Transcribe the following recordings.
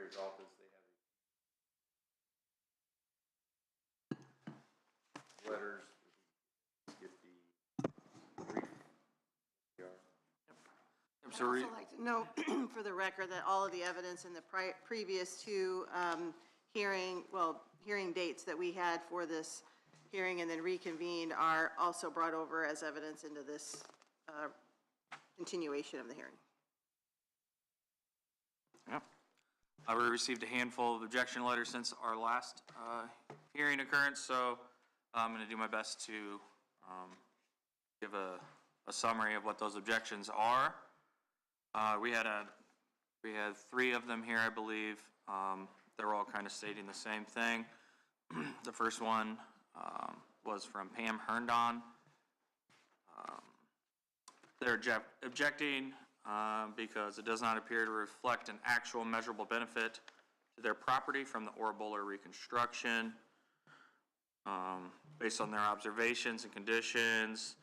Prosecutor's Office, they have letters, get the brief. I'd also like to note for the record that all of the evidence in the previous two hearing dates that we had for this hearing and then reconvened are also brought over as evidence into this continuation of the hearing. Yep. We received a handful of objection letters since our last hearing occurrence, so I'm going to do my best to give a summary of what those objections are. We had 3 of them here, I believe. They're all kind of stating the same thing. The first one was from Pam Herndon. They're objecting because it does not appear to reflect an actual measurable benefit to their property from the Bohler reconstruction. Based on their observations and conditions,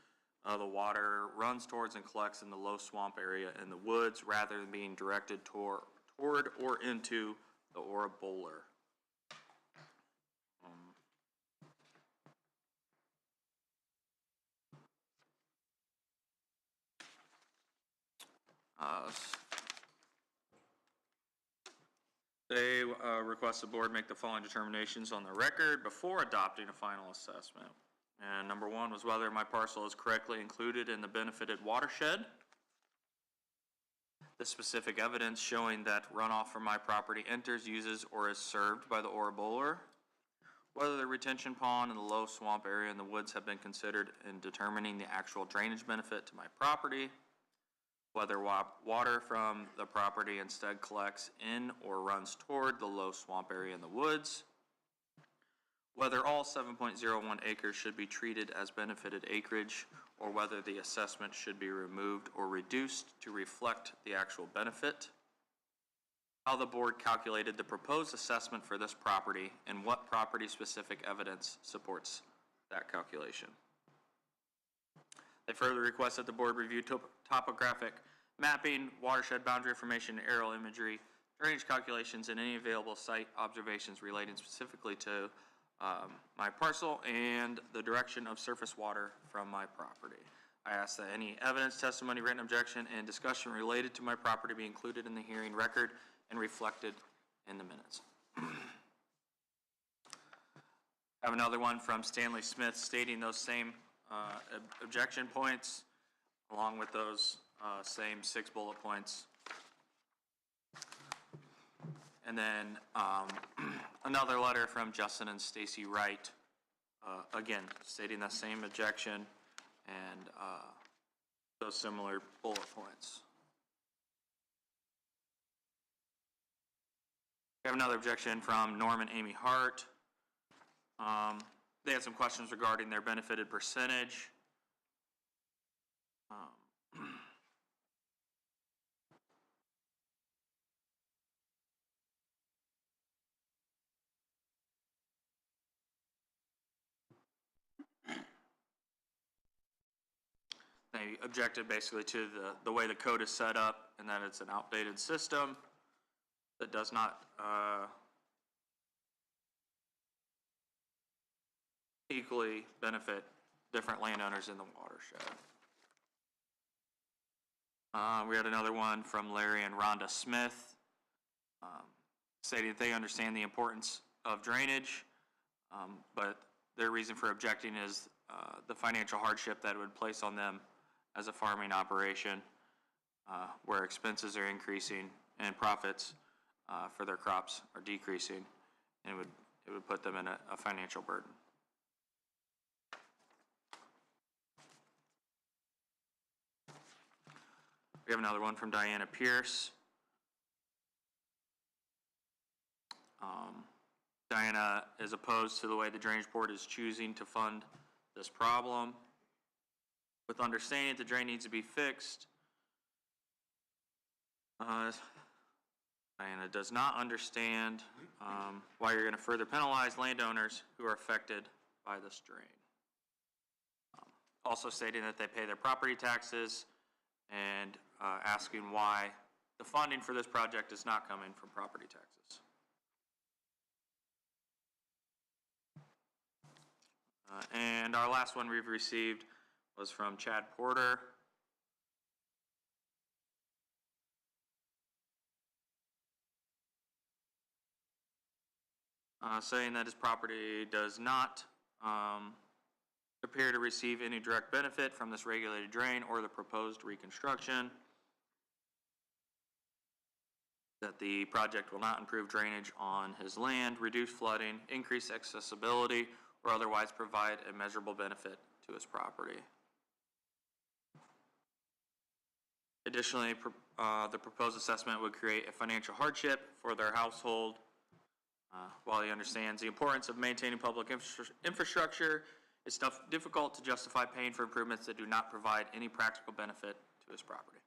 the water runs towards and collects in the low swamp area in the woods rather than being directed toward or into the Bohler. They request the board make the following determinations on the record before adopting a final assessment. And number 1 was whether my parcel is correctly included in the benefited watershed. The specific evidence showing that runoff from my property enters, uses, or is served by the Bohler. Whether the retention pond and the low swamp area in the woods have been considered in determining the actual drainage benefit to my property. Whether water from the property instead collects in or runs toward the low swamp area in the woods. Whether all 7.01 acres should be treated as benefited acreage, or whether the assessment should be removed or reduced to reflect the actual benefit. How the board calculated the proposed assessment for this property, and what property-specific evidence supports that calculation. They further request that the board review topographic mapping, watershed boundary information, aerial imagery, drainage calculations, and any available site observations relating specifically to my parcel and the direction of surface water from my property. I ask that any evidence, testimony, written objection, and discussion related to my property be included in the hearing record and reflected in the minutes. I have another one from Stanley Smith stating those same objection points along with those same 6 bullet points. And then another letter from Justin and Stacy Wright, again, stating the same objection and those similar bullet points. We have another objection from Norm and Amy Hart. They had some questions regarding their benefited percentage. They objected basically to the way the code is set up and that it's an outdated system that does not equally benefit different landowners in the watershed. We had another one from Larry and Rhonda Smith stating that they understand the importance of drainage, but their reason for objecting is the financial hardship that it would place on them as a farming operation where expenses are increasing and profits for their crops are decreasing, and it would put them in a financial burden. We have another one from Diana Pierce. Diana is opposed to the way the Drainage Board is choosing to fund this problem. With understanding that the drain needs to be fixed, Diana does not understand why you're going to further penalize landowners who are affected by this drain. Also stating that they pay their property taxes and asking why the funding for this project is not coming from property taxes. And our last one we've received was from Chad Porter. Saying that his property does not appear to receive any direct benefit from this regulated drain or the proposed reconstruction. That the project will not improve drainage on his land, reduce flooding, increase accessibility, or otherwise provide a measurable benefit to his property. Additionally, the proposed assessment would create a financial hardship for their household. While he understands the importance of maintaining public infrastructure, it's difficult to justify paying for improvements that do not provide any practical benefit to his property.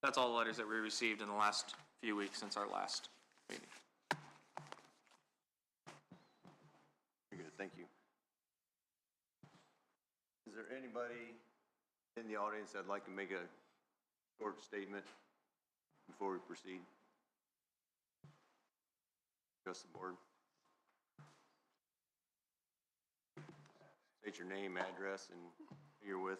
That's all the letters that we received in the last few weeks since our last meeting. Very good, thank you. Is there anybody in the audience that'd like to make a short statement before we proceed? Address the board. State your name, address, and who you're with.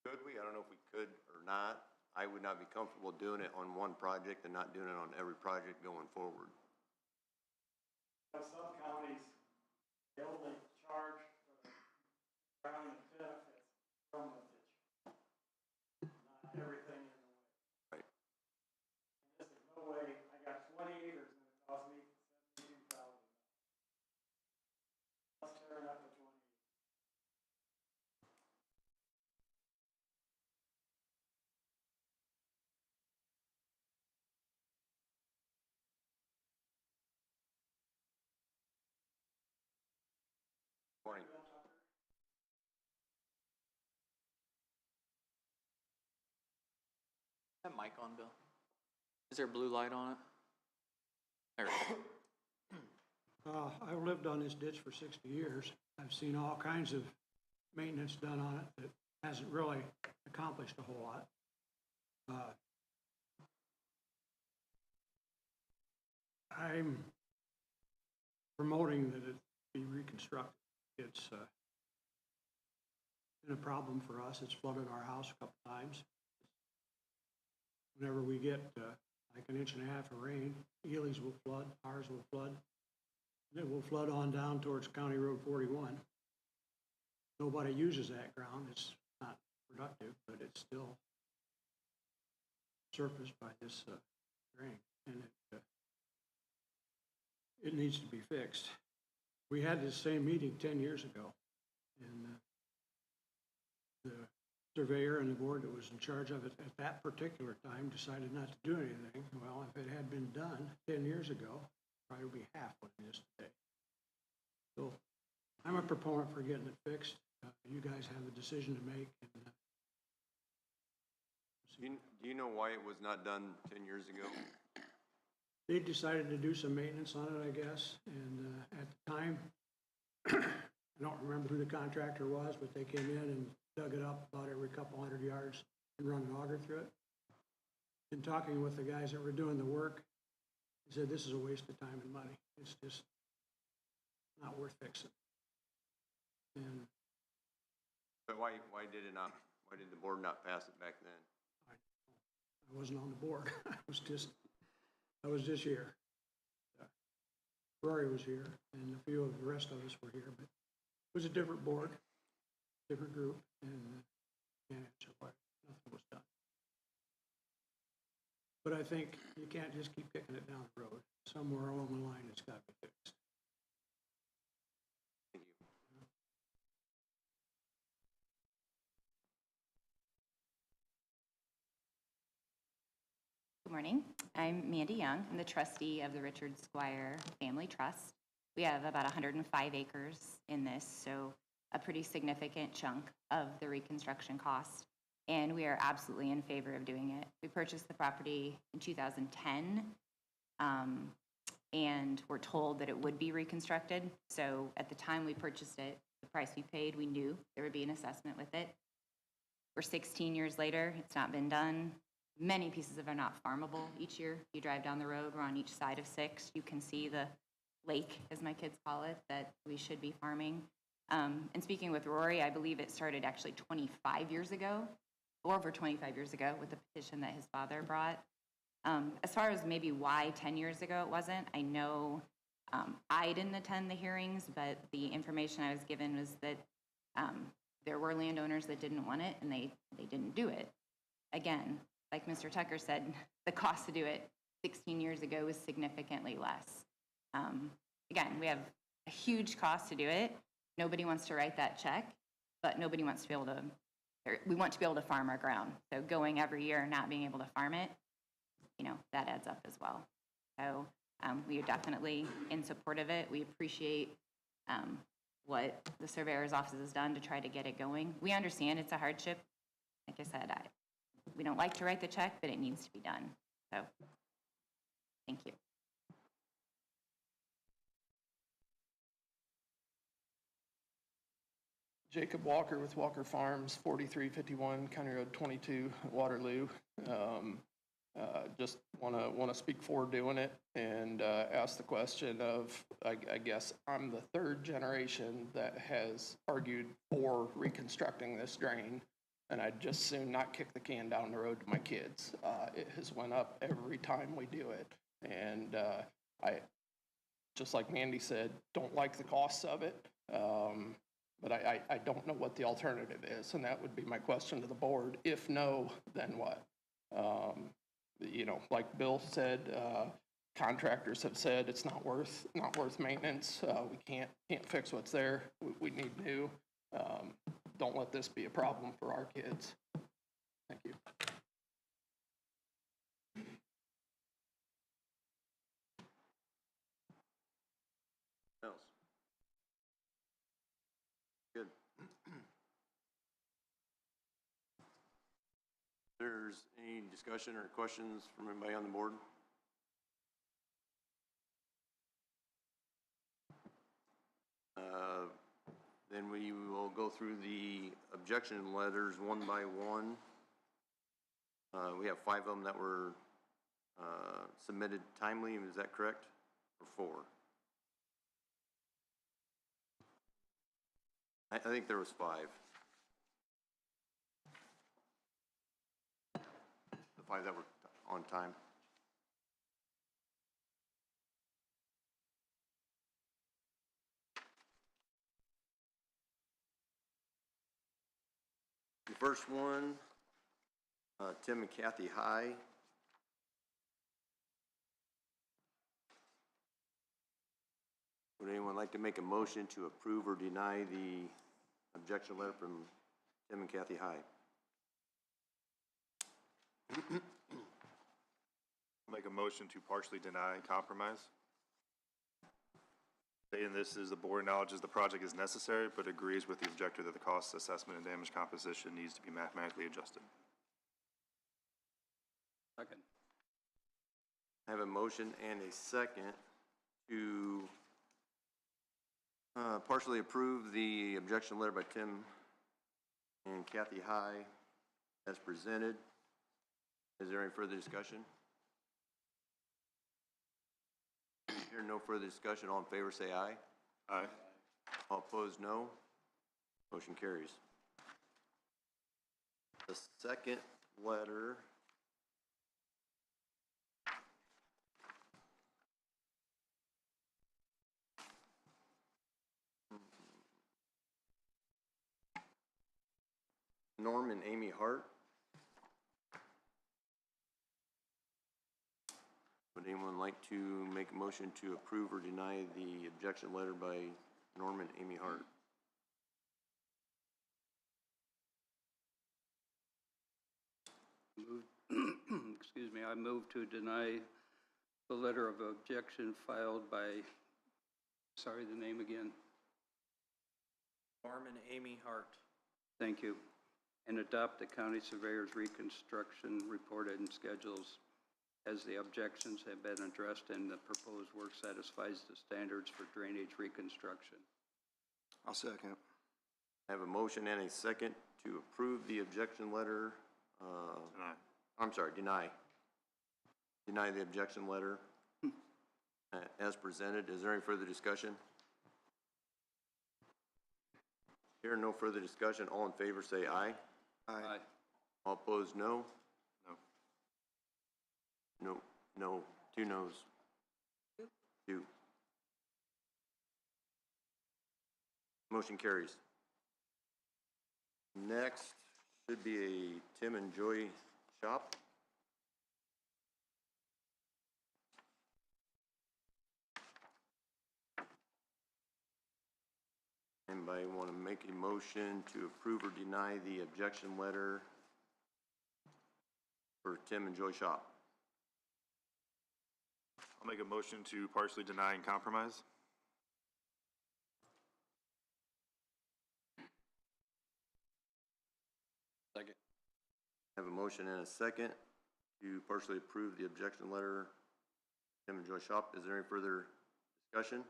Could we? I don't know if we could or not. I would not be comfortable doing it on one project and not doing it on every project going forward. Some counties, they only charge for the ground and benefits from the ditch, not everything in the way. Right. And this is no way, I got 20 acres and it cost me $72,000. Plus tearing up the 20 acres. Morning. Is that mic on, Bill? Is there a blue light on it? There we go. I've lived on this ditch for 60 years. I've seen all kinds of maintenance done on it that hasn't really accomplished a whole lot. I'm promoting that it be reconstructed. It's been a problem for us. It's flooded our house a couple times. Whenever we get like an inch and a half of rain, Ely's will flood, ours will flood. It will flood on down towards County Road 41. Nobody uses that ground. It's not productive, but it's still surfaced by this drain, and it needs to be fixed. We had this same meeting 10 years ago, and the surveyor and the board that was in charge of it at that particular time decided not to do anything. Well, if it had been done 10 years ago, probably would be half what it is today. So I'm a proponent for getting it fixed. You guys have a decision to make. And, Do you know why it was not done 10 years ago? they decided to do some maintenance on it, I guess, and at the time, I don't remember who the contractor was, but they came in and dug it up about every couple hundred yards and run an auger through it. In talking with the guys that were doing the work, he said, this is a waste of time and money. It's just not worth fixing. And But why did the board not pass it back then? I wasn't on the board. I was just here. Rory was here, and a few of the rest of us were here, but it was a different board, different group, and can't answer why nothing was done. But I think you can't just keep kicking it down the road. Somewhere along the line, it's got to be fixed. Thank you. Good morning. I'm Mandy Young. I'm the trustee of the Richard Squire Family Trust. We have about 105 acres in this, so a pretty significant chunk of the reconstruction cost, and we are absolutely in favor of doing it. We purchased the property in 2010, and were told that it would be reconstructed. So at the time we purchased it, the price we paid, we knew there would be an assessment with it. We're 16 years later, it's not been done. Many pieces of it are not farmable each year. You drive down the road, we're on each side of 6. You can see the lake, as my kids call it, that we should be farming. And speaking with Rory, I believe it started actually 25 years ago, or over 25 years ago, with the petition that his father brought. As far as maybe why 10 years ago it wasn't, I know I didn't attend the hearings, but the information I was given was that there were landowners that didn't want it, and they didn't do it. Again, like Mr. Tucker said, the cost to do it 16 years ago was significantly less. Again, we have a huge cost to do it. Nobody wants to write that check, but nobody wants to be able to, we want to be able to farm our ground. So going every year and not being able to farm it, you know, that adds up as well. So we are definitely in support of it. We appreciate what the surveyor's office has done to try to get it going. We understand it's a hardship. Like I said, we don't like to write the check, but it needs to be done. So, thank you. Jacob Walker with Walker Farms, 4351 County Road 22, Waterloo. Just want to speak for doing it and ask the question of, I guess I'm the third generation that has argued for reconstructing this drain, and I'd just soon not kick the can down the road to my kids. It has went up every time we do it, and I, just like Mandy said, don't like the costs of it. But I don't know what the alternative is, and that would be my question to the board. If no, then what? You know, like Bill said, contractors have said it's not worth maintenance. We can't fix what's there. We need new. Don't let this be a problem for our kids. Thank you. Else? Good. There's any discussion or questions from anybody on the board? Then we will go through the objection letters one by one. We have 5 of them that were submitted timely, is that correct? Or 4? I think there was 5. The 5 that were on time. The first one, Tim and Kathy High. Would anyone like to make a motion to approve or deny the objection letter from Tim and Kathy High? Make a motion to partially deny and compromise. Saying this is the board acknowledges the project is necessary, but agrees with the objector that the cost assessment and damage composition needs to be mathematically adjusted. Second. I have a motion and a second to partially approve the objection letter by Tim and Kathy High as presented. Is there any further discussion? Here, no further discussion. All in favor, say aye. Aye. All opposed, no. Motion carries. The second letter Norm and Amy Hart. Would anyone like to make a motion to approve or deny the objection letter by Norm and Amy Hart? Excuse me, I move to deny the letter of objection filed by, sorry, the name again. Norm and Amy Hart. Thank you. And adopt the county surveyor's reconstruction report and schedules as the objections have been addressed and the proposed work satisfies the standards for drainage reconstruction. I'll second. I have a motion and a second to approve the objection letter. Deny. I'm sorry, deny. Deny the objection letter as presented. Is there any further discussion? Here, no further discussion. All in favor, say aye. Aye. All opposed, no. No. No, no, 2 noes. 2. Motion carries. Next should be a Tim and Joy shop. Anybody want to make a motion to approve or deny the objection letter for Tim and Joy shop? I'll make a motion to partially deny and compromise. Second. I have a motion and a second to partially approve the objection letter, Tim and Joy shop. Is there any further discussion?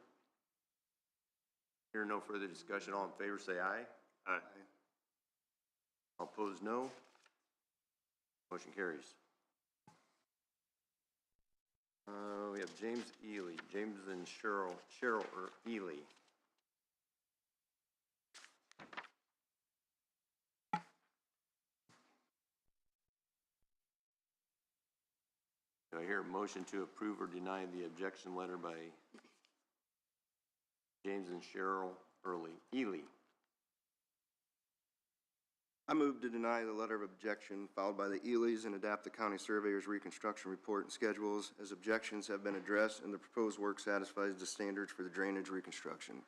Here, no further discussion. All in favor, say aye. Aye. All opposed, no. Motion carries. We have James Ely, James and Cheryl Ely. Do I hear a motion to approve or deny the objection letter by James and Cheryl Ely? I move to deny the letter of objection filed by the Elys and adapt the county surveyor's reconstruction report and schedules as objections have been addressed and the proposed work satisfies the standards for the drainage reconstruction.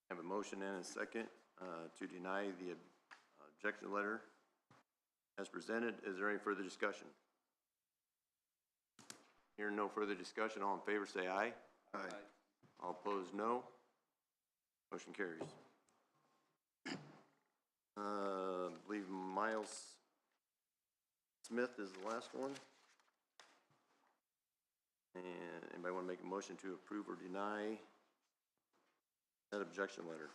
I have a motion and a second to deny the objection letter as presented. Is there any further discussion? Hearing no further discussion, all in favor say aye. Aye. All opposed, no. Motion carries. I believe Miles Smith is the last one. And anybody want to make a motion to approve or deny that objection letter?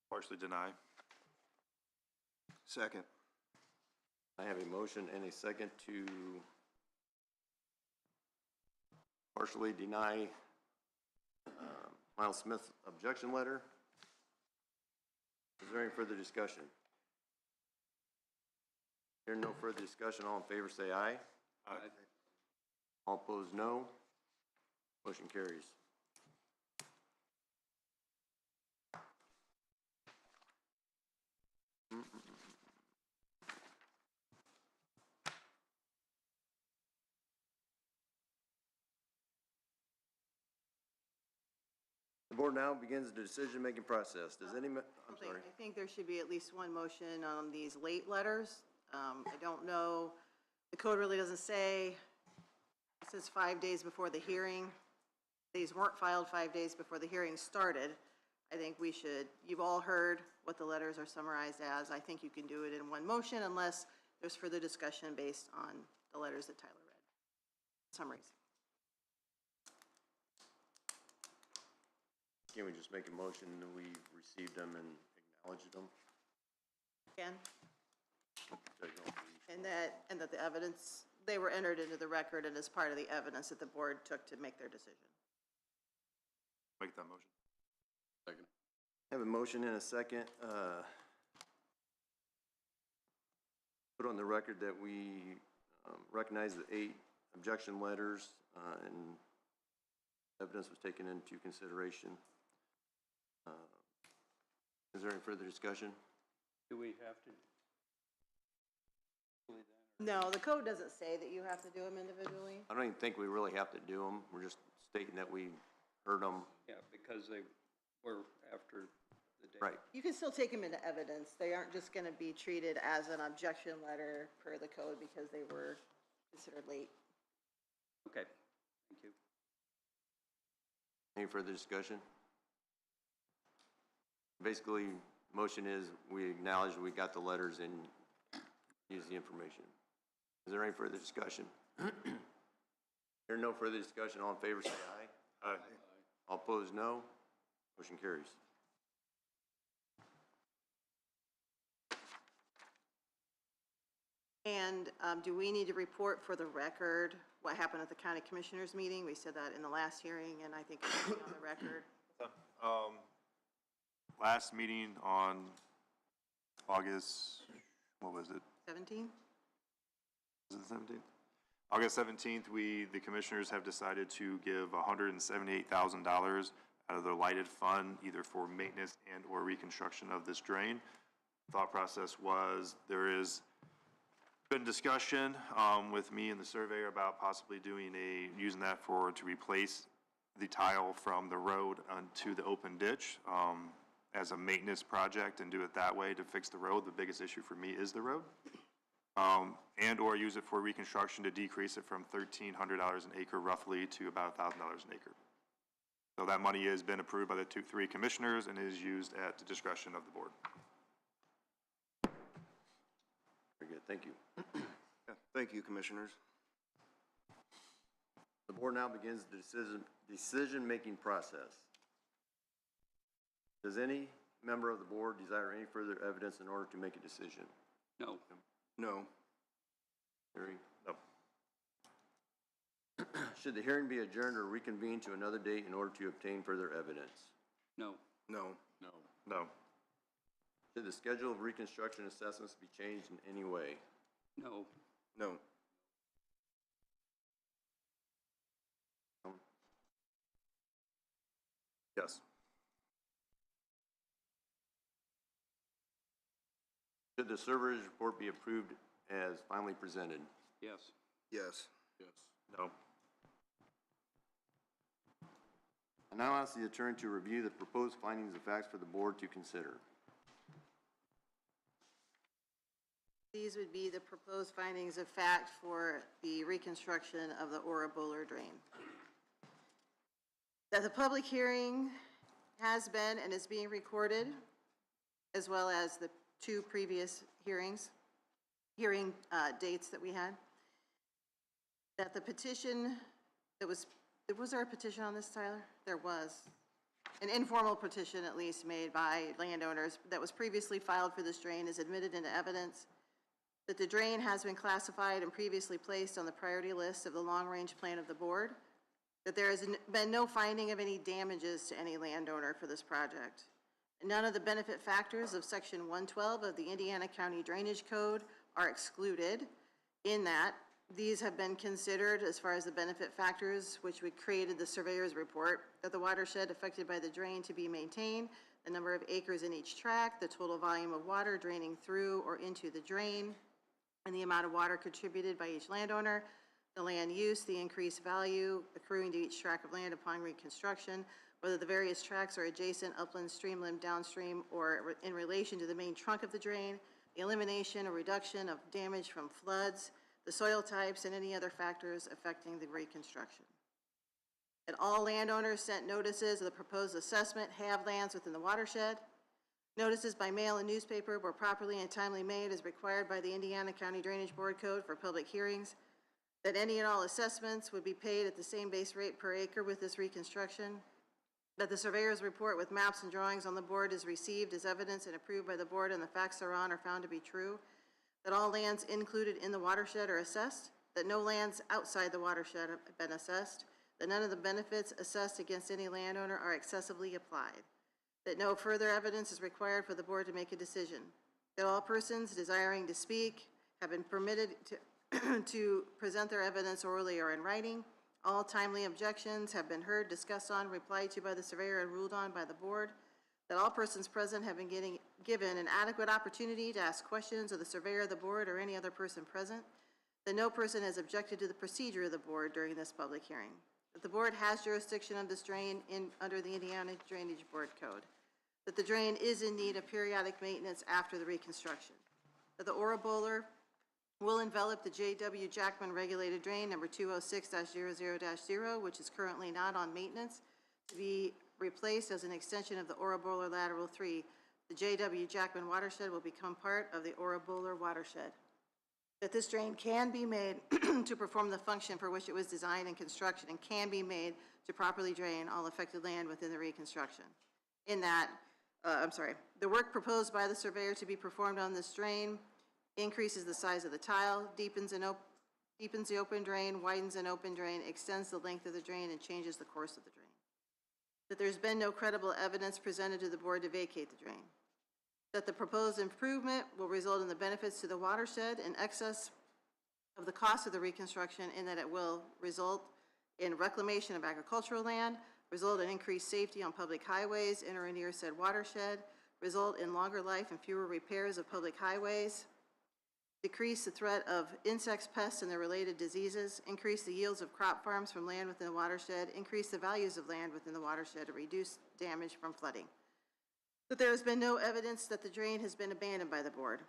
Partially deny. Second. I have a motion and a second to partially deny Miles Smith's objection letter. Is there any further discussion? Hearing no further discussion, all in favor say aye. Aye. All opposed, no. Motion carries. The board now begins the decision-making process. Does any, I'm sorry. I think there should be at least one motion on these late letters. I don't know, the code really doesn't say It says 5 days before the hearing. These weren't filed 5 days before the hearing started. I think we should, you've all heard what the letters are summarized as. I think you can do it in one motion unless there's further discussion based on the letters that Tyler read. Summaries. Can we just make a motion that we received them and acknowledged them? Again? And that the evidence, they were entered into the record and as part of the evidence that the board took to make their decision. Make that motion. Second. Have a motion and a second. Put on the record that we recognize the 8 objection letters and evidence was taken into consideration. Is there any further discussion? Do we have to? No, the code doesn't say that you have to do them individually. I don't even think we really have to do them. We're just stating that we heard them. Yeah, because they were after the date. Right. You can still take them into evidence. They aren't just going to be treated as an objection letter per the code because they were considered late. Okay, thank you. Any further discussion? Basically, motion is we acknowledge we got the letters and use the information. Is there any further discussion? Hearing no further discussion, all in favor say aye. Aye. All opposed, no. Motion carries. And do we need to report for the record what happened at the county commissioners meeting? We said that in the last hearing, and I think it should be on the record. Last meeting on August, what was it? 17? Was it the 17th? August 17th, the commissioners have decided to give $178,000 out of their lighted fund, either for maintenance and or reconstruction of this drain. Thought process was there is been discussion with me and the surveyor about possibly using that to replace the tile from the road onto the open ditch as a maintenance project and do it that way to fix the road. The biggest issue for me is the road. And or use it for reconstruction to decrease it from $1,300 an acre roughly to about $1,000 an acre. So that money has been approved by the 3 commissioners and is used at the discretion of the board. Very good, thank you. Yeah, thank you, Commissioners. The board now begins the decision-making process. Does any member of the board desire any further evidence in order to make a decision? No. No. Hearing? No. Should the hearing be adjourned or reconvened to another date in order to obtain further evidence? No. No. No. No. Should the schedule of reconstruction assessments be changed in any way? No. No. Yes. Should the surveyor's report be approved as finally presented? Yes. Yes. Yes. No. I now ask the attorney to review the proposed findings of facts for the board to consider. These would be the proposed findings of fact for the reconstruction of the Bohler drain. That the public hearing has been and is being recorded, as well as the 2 previous hearing dates that we had. That the petition that was there a petition on this, Tyler? There was. An informal petition, at least, made by landowners that was previously filed for this drain is admitted into evidence. That the drain has been classified and previously placed on the priority list of the long-range plan of the board. That there has been no finding of any damages to any landowner for this project. None of the benefit factors of Section 112 of the Indiana County Drainage Code are excluded in that. These have been considered as far as the benefit factors, which we created the surveyor's report, that the watershed affected by the drain to be maintained, the number of acres in each tract, the total volume of water draining through or into the drain, and the amount of water contributed by each landowner, the land use, the increased value accruing to each tract of land upon reconstruction, whether the various tracts are adjacent, upland, streamland, downstream, or in relation to the main trunk of the drain, the elimination or reduction of damage from floods, the soil types, and any other factors affecting the reconstruction. That all landowners sent notices of the proposed assessment have lands within the watershed. Notices by mail and newspaper were properly and timely made as required by the Indiana County Drainage Board Code for public hearings. That any and all assessments would be paid at the same base rate per acre with this reconstruction. That the surveyor's report with maps and drawings on the board is received as evidence and approved by the board, and the facts thereon are found to be true. That all lands included in the watershed are assessed. That no lands outside the watershed have been assessed. That none of the benefits assessed against any landowner are excessively applied. That no further evidence is required for the board to make a decision. That all persons desiring to speak have been permitted to present their evidence orally or in writing. All timely objections have been heard, discussed on, replied to by the surveyor, and ruled on by the board. That all persons present have been given an adequate opportunity to ask questions of the surveyor, the board, or any other person present. That no person has objected to the procedure of the board during this public hearing. That the board has jurisdiction of this drain under the Indiana Drainage Board Code. That the drain is in need of periodic maintenance after the reconstruction. That the Bohler will envelop the J.W. Jackman regulated drain number 206-00-0, which is currently not on maintenance, to be replaced as an extension of the Bohler Lateral 3. The J.W. Jackman watershed will become part of the Bohler watershed. That this drain can be made to perform the function for which it was designed and constructed, and can be made to properly drain all affected land within the reconstruction. In that, the work proposed by the surveyor to be performed on this drain increases the size of the tile, deepens the open drain, widens an open drain, extends the length of the drain, and changes the course of the drain. That there's been no credible evidence presented to the board to vacate the drain. That the proposed improvement will result in the benefits to the watershed in excess of the cost of the reconstruction, in that it will result in reclamation of agricultural land, result in increased safety on public highways in or near said watershed, result in longer life and fewer repairs of public highways, decrease the threat of insects, pests, and their related diseases, increase the yields of crop farms from land within the watershed, increase the values of land within the watershed, to reduce damage from flooding. That there has been no evidence that the drain has been abandoned by the board.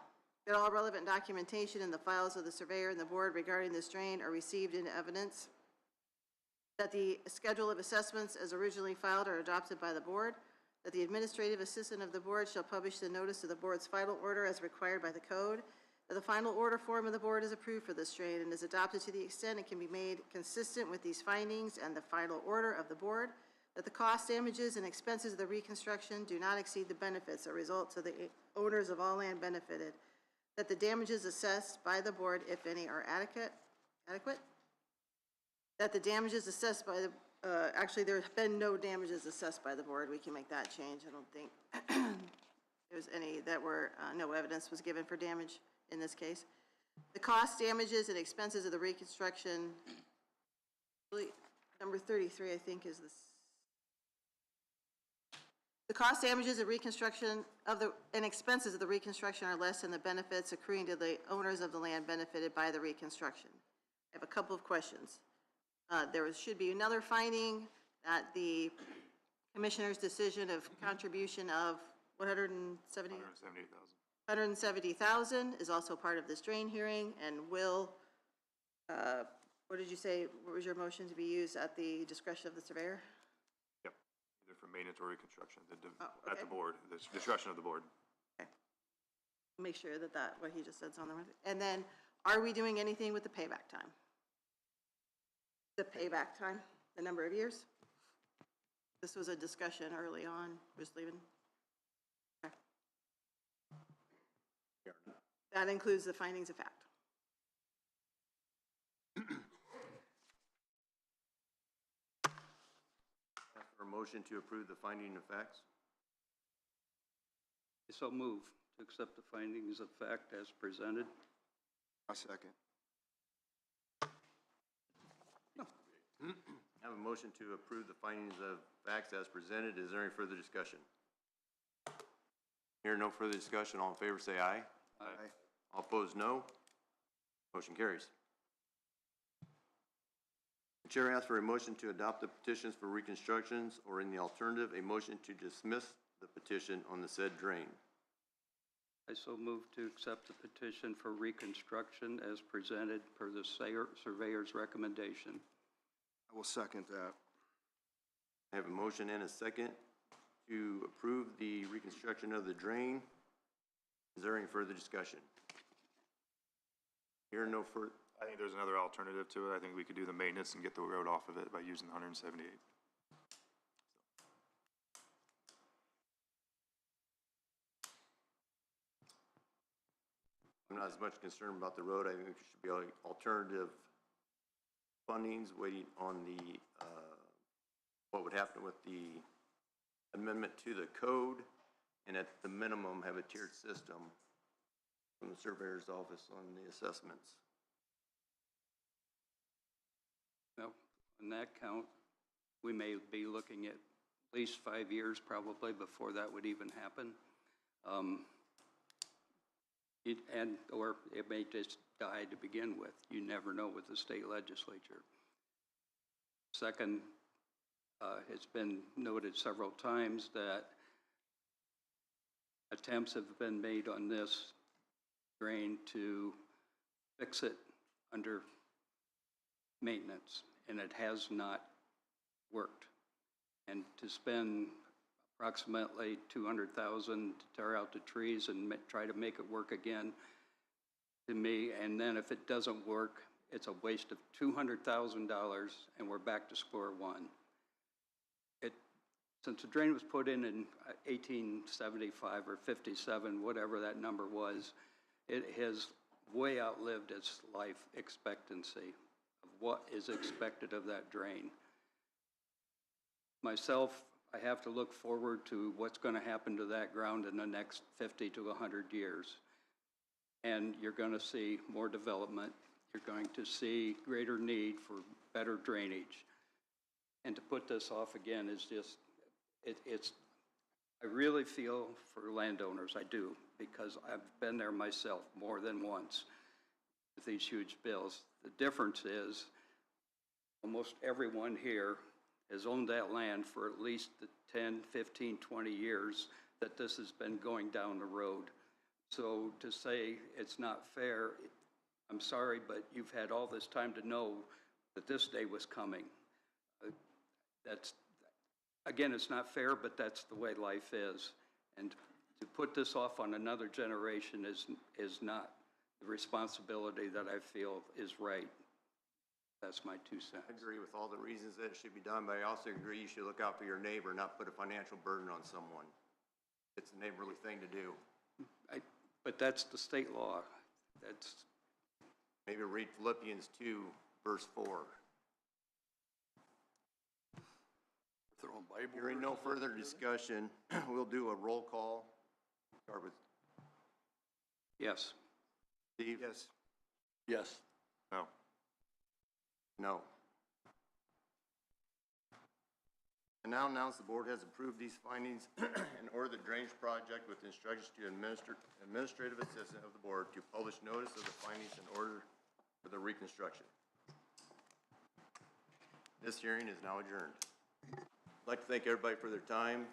That all relevant documentation in the files of the surveyor and the board regarding this drain are received into evidence. That the schedule of assessments as originally filed are adopted by the board. That the administrative assistant of the board shall publish the notice of the board's final order as required by the code. That the final order form of the board is approved for this drain and is adopted to the extent it can be made consistent with these findings and the final order of the board. That the cost, damages, and expenses of the reconstruction do not exceed the benefits that result to the owners of all land benefited. That the damages assessed by the board, if any, are adequate. That the damages assessed by the, actually there have been no damages assessed by the board. We can make that change. I don't think there's any that were, no evidence was given for damage in this case. The cost, damages, and expenses of the reconstruction, really, number 33, I think, is this. The cost, damages, and reconstruction and expenses of the reconstruction are less than the benefits accruing to the owners of the land benefited by the reconstruction. I have a couple of questions. There should be another finding that the commissioner's decision of contribution of $170,000 is also part of this drain hearing, and will, what did you say, what was your motion to be used at the discretion of the surveyor? Yep, either for maintenance or reconstruction, okay. at the board, the discretion of the board. Okay. Make sure that what he just said is on the record. And then, are we doing anything with the payback time? The payback time, the number of years? This was a discussion early on, was leaving. Okay. That includes the findings of fact. Ask for a motion to approve the finding of facts. So move to accept the findings of fact as presented. A second. I have a motion to approve the findings of facts as presented. Is there any further discussion? Here, no further discussion. All in favor, say aye. Aye. All opposed, no. Motion carries. The chair asks for a motion to adopt the petitions for reconstructions, or in the alternative, a motion to dismiss the petition on the said drain. I so move to accept the petition for reconstruction as presented per the surveyor's recommendation. I will second that. I have a motion and a second to approve the reconstruction of the drain. Is there any further discussion? Hearing no further. I think there's another alternative to it. I think we could do the maintenance and get the road off of it by using the 178. I'm not as much concerned about the road. I think there should be alternative fundings waiting on the, what would happen with the amendment to the code, and at the minimum have a tiered system from the surveyor's office on the assessments. Now, on that count, we may be looking at least 5 years probably before that would even happen. Or it may just die to begin with. You never know with the state legislature. Second, it's been noted several times that attempts have been made on this drain to fix it under maintenance, and it has not worked. And to spend approximately $200,000 to tear out the trees and try to make it work again, to me, and then if it doesn't work, it's a waste of $200,000 and we're back to square one. Since the drain was put in 1875 or 57, whatever that number was, it has way outlived its life expectancy of what is expected of that drain. Myself, I have to look forward to what's going to happen to that ground in the next 50 to 100 years. And you're going to see more development. You're going to see greater need for better drainage. And to put this off again is just, I really feel for landowners, I do, because I've been there myself more than once with these huge bills. The difference is almost everyone here has owned that land for at least the 10, 15, 20 years that this has been going down the road. So to say it's not fair, I'm sorry, but you've had all this time to know that this day was coming. That's, again, it's not fair, but that's the way life is. And to put this off on another generation is not the responsibility that I feel is right. That's my 2 cents. I agree with all the reasons that it should be done, but I also agree you should look out for your neighbor, not put a financial burden on someone. It's a neighborly thing to do. But that's the state law. That's. Maybe read Philippians 2, verse 4. Throwing Bible. Hearing no further discussion, we'll do a roll call. Start with Yes. Steve. Yes. Yes. No. No. And now announce the board has approved these findings and order the drainage project with instructions to administrative assistant of the board to publish notice of the findings and order for the reconstruction. This hearing is now adjourned. I'd like to thank everybody for their time.